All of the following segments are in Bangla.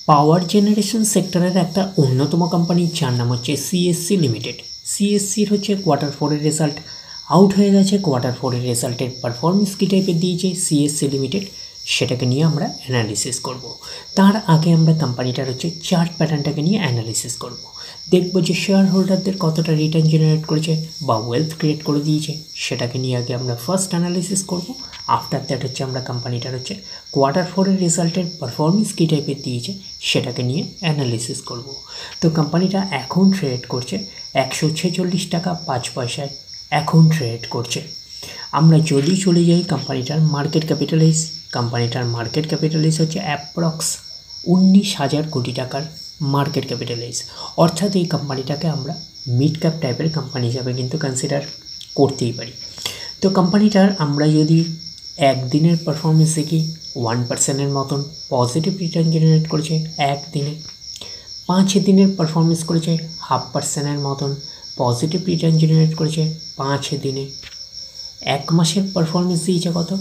পাওয়ার জেনারেশন সেক্টরের একটা অন্যতম কোম্পানি যার নাম হচ্ছে সিএসসি লিমিটেড। সিএসসির হচ্ছে কোয়ার্টার 4-এর রেজাল্ট আউট হয়ে গেছে। কোয়ার্টার 4-এর রেজাল্টের পারফরমেন্স কী টাইপের দিয়েছে সিএসসি লিমিটেড, সেটাকে নিয়ে আমরা অ্যানালিসিস করব। তার আগে আমরা কোম্পানিটার হচ্ছে চার্ট প্যাটার্নটাকে নিয়ে অ্যানালিসিস করব। দেখব যে শেয়ার হোল্ডারদের কতটা রিটার্ন জেনারেট করেছে বা ওয়েলথ ক্রিয়েট করে দিয়েছে, সেটাকে নিয়ে আগে আমরা ফার্স্ট অ্যানালিসিস করব। আফটার দ্যাট হচ্ছে আমরা কোম্পানিটার হচ্ছে কোয়ার্টার 4-এর রেজাল্টের পারফরমেন্স কী টাইপের দিয়েছে সেটাকে নিয়ে অ্যানালিসিস করব। তো কোম্পানিটা এখন ট্রেড করছে 146 টাকা 5 পয়সায় এখন ট্রেড করছে। আমরা যদি চলে যাই কোম্পানিটার মার্কেট ক্যাপিটালাইজ, কোম্পানিটার মার্কেট ক্যাপিটালাইজ হচ্ছে অ্যাপ্রক্স 19,000 কোটি টাকার মার্কেট ক্যাপিটালাইজ। অর্থাৎ এই কোম্পানিটাকে আমরা মিড ক্যাপ টাইপের কোম্পানি হিসাবে কিন্তু কনসিডার করতেই পারি। তো কোম্পানিটার আমরা যদি একদিনের পারফরমেন্স দেখি 1%-এর মতন পজিটিভ রিটার্ন জেনারেট করেছে একদিনে। 5 দিনের পারফরমেন্স করেছে 0.5%-এর মতন পজিটিভ রিটার্ন জেনারেট করেছে 5 দিনে। 1 মাসের পারফরমেন্স দিয়েছে কত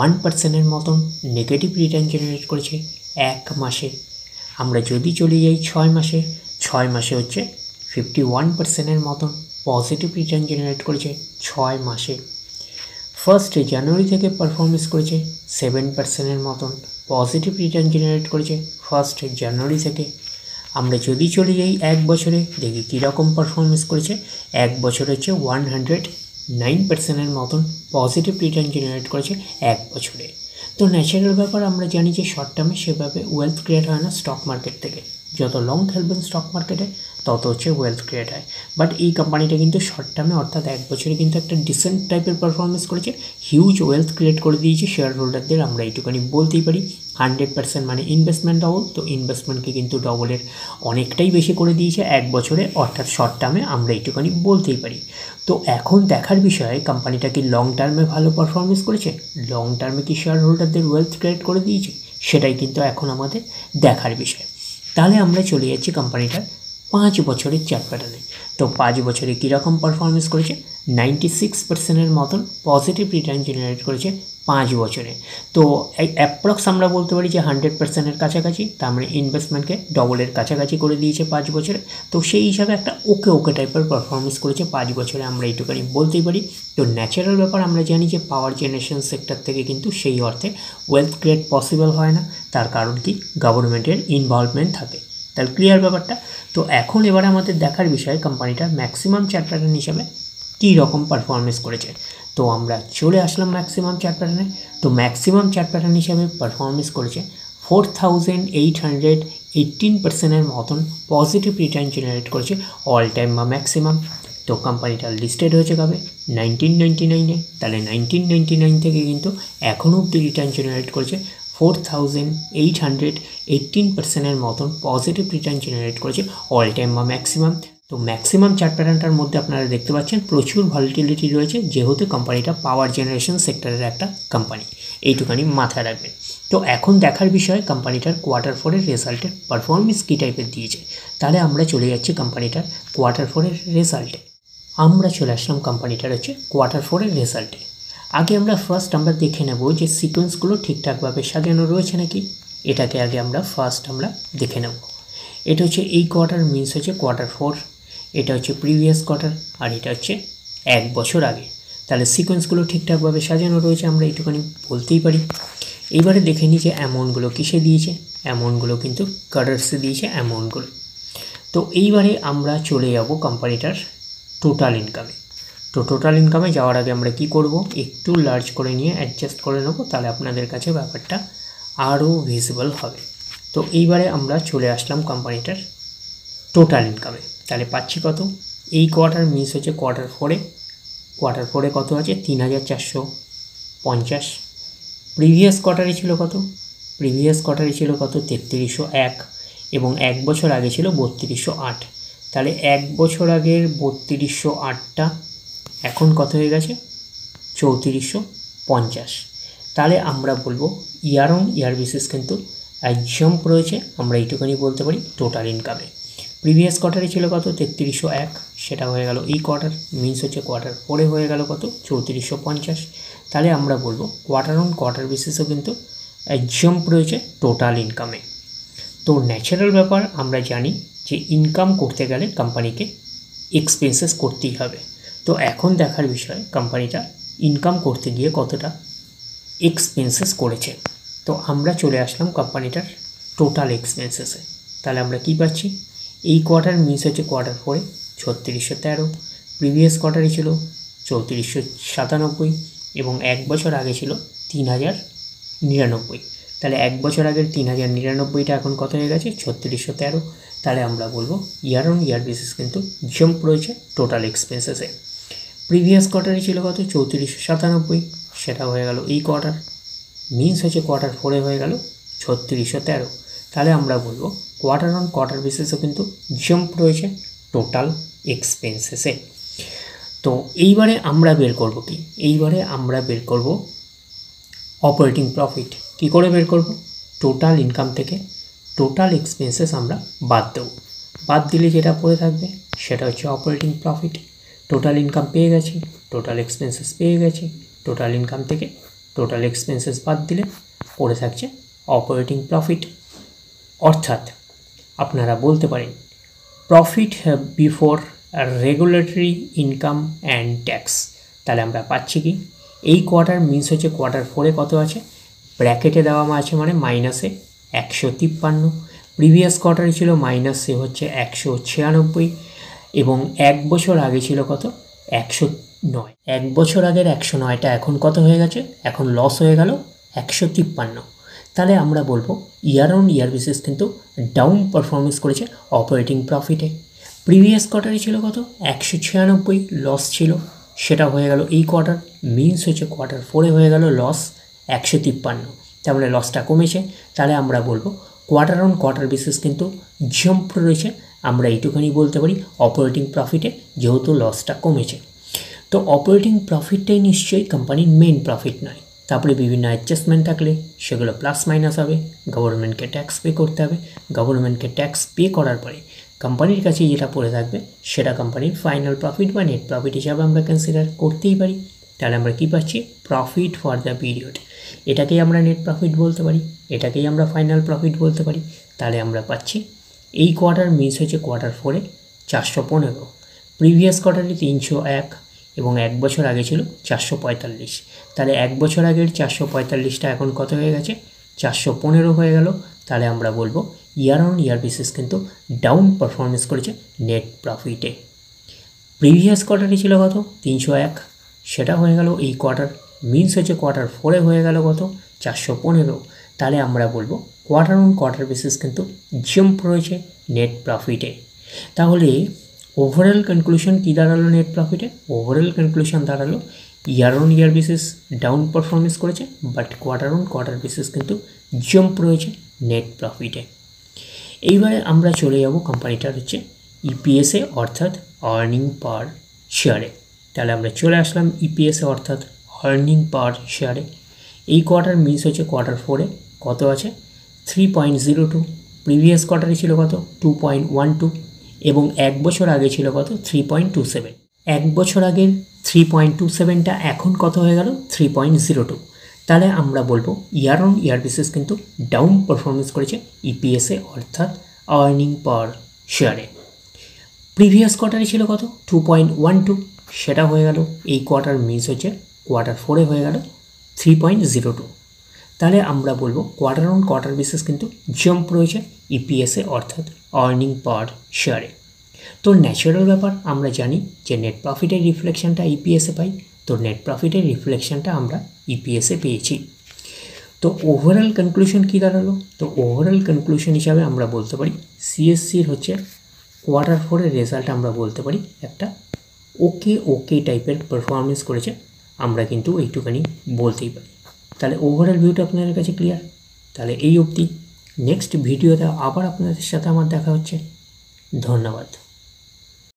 1%-এর মতন নেগেটিভ রিটার্ন জেনারেট করেছে 1 মাসে। আমরা যদি চলে যাই 6 মাসে, 6 মাসে হচ্ছে 51%-এর মতন পজিটিভ রিটার্ন জেনারেট করেছে 6 মাসে। 1 জানুয়ারি থেকে পারফরমেন্স করেছে 7%-এর মতন পজিটিভ রিটার্ন জেনারেট করেছে 1 জানুয়ারি থেকে। আমরা যদি চলে যাই 1 বছরে, দেখি কীরকম পারফরমেন্স করেছে। 1 বছর হচ্ছে 109%-এর মতন পজিটিভ রিটার্ন জেনারেট করেছে 1 বছরে। তো ন্যাচারাল ব্যাপার, আমরা জানি যে শর্ট টার্মে সেভাবে ওয়েলথ ক্রিয়েট হয় না স্টক মার্কেট থেকে। যত লং খেলবেন স্টক মার্কেটে তত হচ্ছে ওয়েলথ ক্রিয়েট হয়। বাট এই কোম্পানিটা কিন্তু শর্ট টার্মে অর্থাৎ 1 বছরে কিন্তু একটা ডিসেন্ট টাইপের পারফরমেন্স করেছে, হিউজ ওয়েলথ ক্রিয়েট করে দিয়েছে শেয়ার হোল্ডারদের। আমরা এইটুখানি বলতেই পারি 100% মানে ইনভেস্টমেন্ট ডবল। তো ইনভেস্টমেন্টকে কিন্তু ডবলের অনেকটাই বেশি করে দিয়েছে 1 বছরে, অর্থাৎ শর্ট টার্মে আমরা এইটুখানি বলতেই পারি। তো এখন দেখার বিষয় কোম্পানিটা কি লং টার্মে ভালো পারফরমেন্স করেছে, লং টার্মে কি শেয়ার হোল্ডারদের ওয়েলথ ক্রিয়েট করে দিয়েছে, সেটাই কিন্তু এখন আমাদের দেখার বিষয়। তাহলে আমরা চলে যাচ্ছি কোম্পানিটার 5 বছরের চার্ট প্যাটার্নে। তো 5 বছরে কীরকম পারফরমেন্স করেছে 96%-এর মতন পজিটিভ রিটার্ন জেনারেট করেছে 5 বছরে। তো এই অ্যাপ্রক্স আমরা বলতে পারি যে 100%-এর কাছাকাছি। তার মানে ইনভেস্টমেন্টকে ডবলের কাছাকাছি করে দিয়েছে 5 বছরে। তো সেই হিসাবে একটা ওকে টাইপের পারফরমেন্স করেছে 5 বছরে, আমরা এইটুখানি বলতেই পারি। তো ন্যাচারাল ব্যাপার, আমরা জানি যে পাওয়ার জেনারেশন সেক্টর থেকে কিন্তু সেই অর্থে ওয়েলথ ক্রিয়েট পসিবল হয় না। তার কারণ কি, গভর্নমেন্টের ইনভলভমেন্ট থাকে। তাহলে ক্লিয়ার ব্যাপারটা। তো এখন এবার আমাদের দেখার বিষয় কোম্পানিটার ম্যাক্সিমাম চার্ট প্যাটার্ন হিসাবে কী রকম পারফরমেন্স করেছে। তো আমরা চলে আসলাম ম্যাক্সিমাম চার্ট প্যাটার্নে। তো ম্যাক্সিমাম চার্ট প্যাটার্ন হিসাবে পারফরমেন্স করেছে 4818%-এর মতন পজিটিভ রিটার্ন জেনারেট করেছে অল টাইম বা ম্যাক্সিমাম। তো কোম্পানিটা লিস্টেড হয়েছে কবে 1999-এ। তাহলে 1999 থেকে কিন্তু এখনও অব্দি রিটার্ন জেনারেট করেছে 4818%-এর মতন পজিটিভ রিটার্ন জেনারেট করেছে অল টাইম বা ম্যাক্সিমাম। তো ম্যাক্সিমাম চার্ট প্যাটার্নটার মধ্যে আপনারা দেখতে পাচ্ছেন প্রচুর ভলিটিলিটি রয়েছে, যেহেতু কোম্পানিটা পাওয়ার জেনারেশন সেক্টরের একটা কোম্পানি, এইটুখানি মাথায় রাখবেন। তো এখন দেখার বিষয় কোম্পানিটার কোয়ার্টার 4-এর রেজাল্টের পারফরমেন্স কী টাইপের দিয়েছে। তাহলে আমরা চলে যাচ্ছি কোম্পানিটার কোয়ার্টার 4-এর রেজাল্টে। আমরা চলে আসলাম কোম্পানিটার হচ্ছে কোয়ার্টার 4-এর রেজাল্টে। আগে আমরা ফার্স্ট দেখে নেব যে সিকোয়েন্সগুলো ঠিকঠাকভাবে সাজানো রয়েছে নাকি। এটাকে আগে আমরা দেখে নেব। এটা হচ্ছে এই কোয়ার্টার মিনস হচ্ছে কোয়ার্টার 4, এটা হচ্ছে প্রিভিয়াস কোয়ার্টার, আর এটা হচ্ছে 1 বছর আগে। তাহলে সিকোয়েন্সগুলো ঠিকঠাকভাবে সাজানো রয়েছে, আমরা এইটুখানি বলতেই পারি। এইবারে দেখে নিই যে অ্যামাউন্টগুলো কিসে দিয়েছে। অ্যামাউন্টগুলো কিন্তু কার্ডার্সে দিয়েছে অ্যামাউন্টগুলো। তো এইবারে আমরা চলে যাব কোম্পানিটার টোটাল ইনকামে। তো টোটাল ইনকামে যাওয়ার আগে আমরা কি করব, একটু লার্জ করে নিয়ে অ্যাডজাস্ট করে নেব, তাহলে আপনাদের কাছে ব্যাপারটা আরও ভিজিবল হবে। তো এইবারে আমরা চলে আসলাম কোম্পানিটার টোটাল ইনকামে। তাহলে পাচ্ছি কত, এই কোয়ার্টার মিস হচ্ছে কোয়ার্টার 4-এ কত আছে 3450। প্রিভিয়াস কোয়ার্টারে ছিল কত, 3301, এবং 1 বছর আগে ছিল 3208। তাহলে 1 বছর আগের 3208টা এখন কত হয়ে গেছে 3450। তাহলে আমরা বলবো ইয়ার অন ইয়ার বেসিস কিন্তু জাম্প রয়েছে, আমরা এইটুখানি বলতে পারি টোটাল ইনকামে। প্রিভিয়াস কোয়ার্টারে ছিল কত 3301, সেটা হয়ে গেল এই কোয়ার্টার মিনস হচ্ছে কোয়ার্টার 4-এ হয়ে গেল কত 3450। তাহলে আমরা বলবো কোয়ার্টার অন কোয়ার্টার বেসিসও কিন্তু জাম্প রয়েছে টোটাল ইনকামে। তো ন্যাচারাল ব্যাপার আমরা জানি যে ইনকাম করতে গেলে কোম্পানিকে এক্সপেন্সেস করতেই হবে। তো এখন দেখার বিষয় কোম্পানিটা ইনকাম করতে গিয়ে কতটা এক্সপেন্সেস করেছে। তো আমরা চলে আসলাম কোম্পানিটার টোটাল এক্সপেন্সেসে। তাহলে আমরা কি পাচ্ছি, এই কোয়ার্টার মিস হচ্ছে কোয়ার্টার 4-এ 3613, প্রিভিয়াস কোয়ার্টারে ছিল 3497 এবং এক বছর আগে ছিল 3099। তাহলে এক বছর আগের 3099টা এখন কত হয়ে গেছে 3613। তাহলে আমরা বলবো ইয়ার অন ইয়ার বেসিস কিন্তু জাম্প রয়েছে টোটাল এক্সপেন্সেসে। প্রিভিয়াস কোয়ার্টারে ছিল কত 3497, সেটা হয়ে গেল এই কোয়ার্টার, মিন্স হচ্ছে কোয়ার্টার 4-এ হয়ে গেল 3613। তাহলে আমরা বলবো কোয়ার্টার অন কোয়ার্টার বেসিসও কিন্তু জাম্প রয়েছে টোটাল এক্সপেন্সেসে। তো এইবারে আমরা বের করব কি, এইবারে আমরা বের করব অপারেটিং প্রফিট। কি করে বের করব, টোটাল ইনকাম থেকে টোটাল এক্সপেন্সেস আমরা বাদ দেব। বাদ দিলে যেটা পড়ে থাকবে সেটা হচ্ছে অপারেটিং প্রফিট। টোটাল ইনকাম পেয়ে গেছি, টোটাল এক্সপেন্সেস পেয়ে গেছি, টোটাল ইনকাম থেকে টোটাল এক্সপেন্সেস বাদ দিলে পড়ে থাকছে অপারেটিং প্রফিট। অর্থাৎ আপনারা বলতে পারেন profit before regulatory income and tax. তাহলে আমরা পাচ্ছি কি, এই কোয়ার্টার মিন্স হচ্ছে কোয়ার্টার 4-এ কত আছে, ব্র্যাকেটে দেওয়া আছে মানে মাইনাসে 153, প্রিভিয়াস কোয়ার্টারে ছিল মাইনাসে হচ্ছে 196 এবং এক বছর আগে ছিল কত 109। এক বছর আগের 109টা এখন কত হয়ে গেছে, এখন লস হয়ে গেল 153। তাহলে আমরা বলবো ইয়ার অন ইয়ার বেসিস কিন্তু ডাউন পারফরমেন্স করেছে অপারেটিং প্রফিটে। প্রিভিয়াস কোয়ার্টারে ছিল কত 196, লস ছিল, সেটা হয়ে গেল এই কোয়ার্টার, মিন্স হচ্ছে কোয়ার্টার 4-এ হয়ে গেল লস 153, তার মানে লসটা কমেছে। তাহলে আমরা বলবো কোয়ার্টার অন কোয়ার্টার বেসিস কিন্তু জাম্প রয়েছে। আমরা এইটুখানি বলতে পারি অপারেটিং প্রফিটে, যেহেতু লসটা কমেছে। তো অপারেটিং প্রফিটটাই নিশ্চয়ই কোম্পানির মেন প্রফিট নয়। তারপরে বিভিন্ন অ্যাডজাস্টমেন্ট থাকলে সেগুলো প্লাস মাইনাস হবে, গভর্নমেন্টকে ট্যাক্স পে করতে হবে, গভর্নমেন্টকে ট্যাক্স পে করার পরে কোম্পানির কাছে যেটা পড়ে থাকবে সেটা কোম্পানির ফাইনাল প্রফিট বা নেট প্রফিট হিসাবে আমরা কনসিডার করতেই পারি। তাহলে আমরা কি পাচ্ছি, প্রফিট ফর দ্য পিরিয়ড। এটাকেই আমরা নেট প্রফিট বলতে পারি, এটাকেই আমরা ফাইনাল প্রফিট বলতে পারি। তাহলে আমরা পাচ্ছি এই কোয়ার্টার মিস হয়েছে কোয়ার্টার 4-এ 415, প্রিভিয়াস কোয়ার্টারে 301 এবং এক বছর আগে ছিল 445। তাহলে এক বছর আগের 445টা এখন কত হয়ে গেছে 415 হয়ে গেল। তাহলে আমরা বলবো ইয়ার অন ইয়ার বেসিস কিন্তু ডাউন পারফরমেন্স করেছে নেট প্রফিটে। প্রিভিয়াস কোয়ার্টারে ছিল কত 301, সেটা হয়ে গেল এই কোয়ার্টার, মিন্স হচ্ছে কোয়ার্টার 4-এ হয়ে গেল কত 415। তাহলে আমরা বলবো কোয়ার্টার অন কোয়ার্টার বেসিস কিন্তু জাম্প রয়েছে নেট প্রফিটে। তাহলে ওভারঅল কনক্লুশন কী দাঁড়ালো নেট প্রফিটে, ওভারঅল কনক্লুশন দাঁড়ালো year on year basis down performance করেছে, but quarter on quarter basis কিন্তু জাম্প রয়েছে নেট প্রফিটে। এইবারে আমরা চলে যাব কোম্পানিটার হচ্ছে ইপিএসে অর্থাৎ আর্নিং পার শেয়ারে। তাহলে আমরা চলে আসলাম ইপিএসে অর্থাৎ আর্নিং পার শেয়ারে। এই কোয়ার্টার মিস হচ্ছে কোয়ার্টার 4-এ কত আছে 3.02, প্রিভিয়াস কোয়ার্টারে ছিল কত 2.12 এবং এক বছর আগে ছিল কত 3.27। এক বছর আগের 3.27টা এখন কত হয়ে গেল 3.02। তাহলে আমরা বলবো ইয়ার অন ইয়ার বেসিস কিন্তু ডাউন পারফরমেন্স করেছে ইপিএসে অর্থাৎ আর্নিং পার শেয়ারে। প্রিভিয়াস কোয়ার্টারে ছিল কত 2.12, সেটা হয়ে গেল এই কোয়ার্টার মিস হচ্ছে কোয়ার্টার 4-এ হয়ে গেল 3.02। তাহলে আমরা বলবো কোয়ার্টার অন কোয়ার্টার বেসিস কিন্তু জাম্প রয়েছে ইপিএসে অর্থাৎ আর্নিং পার শেয়ারে। তো ন্যাচারাল ব্যাপার আমরা জানি যে নেট প্রফিটের রিফ্লেকশনটা ইপিএসে পাই, তো নেট প্রফিটের রিফ্লেকশনটা আমরা ইপিএসে পেয়েছি। তো ওভারঅল কনক্লুশন কী দাঁড়ালো, তো ওভারঅল কনক্লুশন হিসাবে আমরা বলতে পারি সিএসসির হচ্ছে কোয়ার্টার 4-এর রেজাল্ট আমরা বলতে পারি একটা ওকে টাইপের পারফরমেন্স করেছে, আমরা কিন্তু এইটুখানি বলতেই পারি। তাহলে ওভারঅল ভিউটা আপনাদের কাছে ক্লিয়ার। তাহলে এই অবধি, নেক্সট ভিডিওতে আবার আপনাদের সাথে আমার দেখা হচ্ছে। ধন্যবাদ।